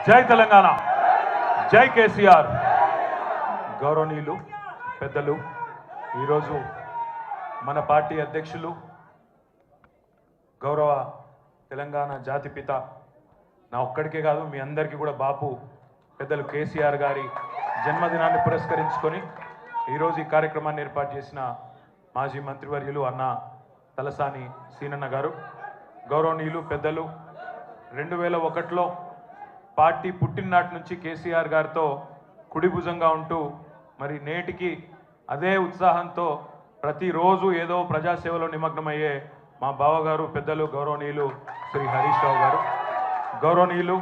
జై తెలంగాణ, జై కేసీఆర్. గౌరవనీయులు పెద్దలు, ఈరోజు మన పార్టీ అధ్యక్షులు గౌరవ తెలంగాణ జాతిపిత, నా ఒక్కడికే కాదు మీ అందరికీ కూడా బాపు పెద్దలు కేసీఆర్ గారి జన్మదినాన్ని పురస్కరించుకొని ఈరోజు ఈ కార్యక్రమాన్ని ఏర్పాటు చేసిన మాజీ మంత్రివర్యులు అన్న తలసాని సీనన్న గారు, గౌరవనీయులు పెద్దలు, 2001లో పార్టీ పుట్టిననాటి నుంచి కేసీఆర్ గారితో కుడిభుజంగా ఉంటూ మరి నేటికి అదే ఉత్సాహంతో ప్రతిరోజు ఏదో ప్రజాసేవలో నిమగ్నమయ్యే మా బావగారు పెద్దలు గౌరవనీయులు శ్రీ హరీష్ రావు గారు, గౌరవనీయులు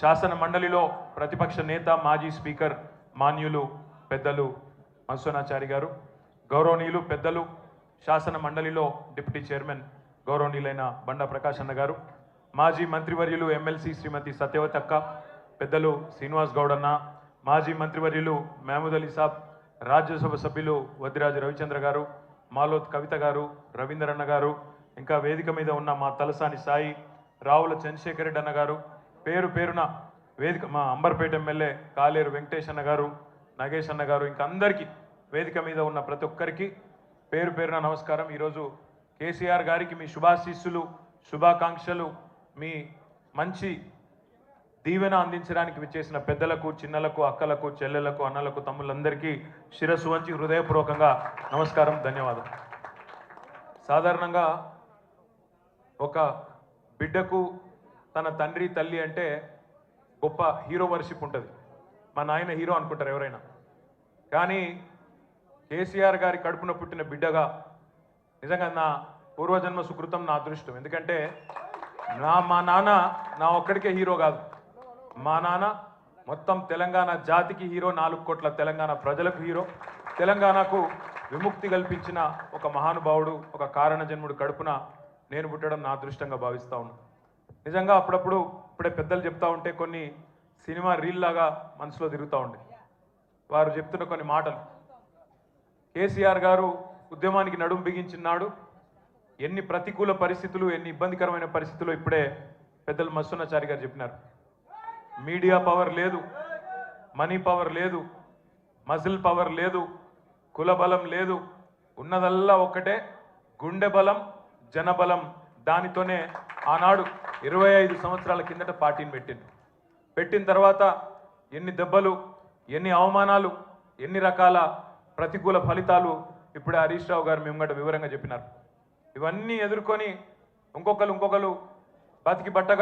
శాసన మండలిలో ప్రతిపక్ష నేత మాజీ స్పీకర్ మాన్యులు పెద్దలు మధుసూదనాచారి గారు, గౌరవనీయులు పెద్దలు శాసన మండలిలో డిప్యూటీ చైర్మన్ గౌరవనీయులైన బండా ప్రకాష్ అన్న గారు, మాజీ మంత్రివర్యులు ఎమ్మెల్సీ శ్రీమతి సత్యవతి అక్క, పెద్దలు శ్రీనివాస్ గౌడ్ అన్న, మాజీ మంత్రివర్యులు మహమూద్ అలీ సాబ్, రాజ్యసభ సభ్యులు వద్దిరాజు రవిచంద్ర గారు, మాలోత్ కవిత గారు, రవీందర్ అన్న గారు, ఇంకా వేదిక మీద ఉన్న మా తలసాని సాయి, రావుల చంద్రశేఖర్ రెడ్డి అన్న గారు, పేరు పేరున వేదిక మా అంబర్పేట ఎమ్మెల్యే కాలేరు వెంకటేష్ అన్న గారు, నగేష్ అన్న గారు, ఇంకా అందరికీ వేదిక మీద ఉన్న ప్రతి ఒక్కరికి పేరు పేరున నమస్కారం. ఈరోజు కేసీఆర్ గారికి మీ శుభాశీస్సులు, శుభాకాంక్షలు, మీ మంచి దీవెన అందించడానికి విచ్చేసిన పెద్దలకు, చిన్నలకు, అక్కలకు, చెల్లెలకు, అన్నలకు, తమ్ముళ్ళందరికీ శిరస్సు వంచి హృదయపూర్వకంగా నమస్కారం, ధన్యవాదాలు. సాధారణంగా ఒక బిడ్డకు తన తండ్రి తల్లి అంటే గొప్ప హీరో వర్షిప్ ఉంటుంది. మా నాయన హీరో అనుకుంటారు ఎవరైనా, కానీ కేసీఆర్ గారి కడుపున పుట్టిన బిడ్డగా నిజంగా నా పూర్వజన్మ సుకృతం, నా అదృష్టం. ఎందుకంటే మా నాన్న నా ఒక్కడికే హీరో కాదు, మా నాన్న మొత్తం తెలంగాణ జాతికి హీరో, 4 కోట్ల తెలంగాణ ప్రజలకు హీరో, తెలంగాణకు విముక్తి కల్పించిన ఒక మహానుభావుడు, ఒక కారణ జన్ముడు కడుపున నేను పుట్టడం నా అదృష్టంగా భావిస్తూ ఉన్నాను. నిజంగా అప్పుడప్పుడు ఇప్పుడే పెద్దలు చెప్తా ఉంటే కొన్ని సినిమా రీల్ లాగా మనసులో తిరుగుతూ ఉండే వారు చెప్తున్న కొన్ని మాటలు. కేసీఆర్ గారు ఉద్యమానికి నడుం బిగించినాడు, ఎన్ని ప్రతికూల పరిస్థితులు, ఎన్ని ఇబ్బందికరమైన పరిస్థితులు ఇప్పుడే పెద్దలు మధుసూదనాచారి గారు చెప్పినారు. మీడియా పవర్ లేదు, మనీ పవర్ లేదు, మజిల్ పవర్ లేదు, కుల బలం లేదు, ఉన్నదల్లా ఒక్కటే గుండె బలం, జనబలం. దానితోనే ఆనాడు 25 సంవత్సరాల కిందట పార్టీని పెట్టిన తర్వాత ఎన్ని దెబ్బలు, ఎన్ని అవమానాలు, ఎన్ని రకాల ప్రతికూల ఫలితాలు ఇప్పుడే హరీష్ రావు గారు మేము వివరంగా చెప్పినారు. ఇవన్నీ ఎదుర్కొని ఇంకొకరు బతికి బట్టగా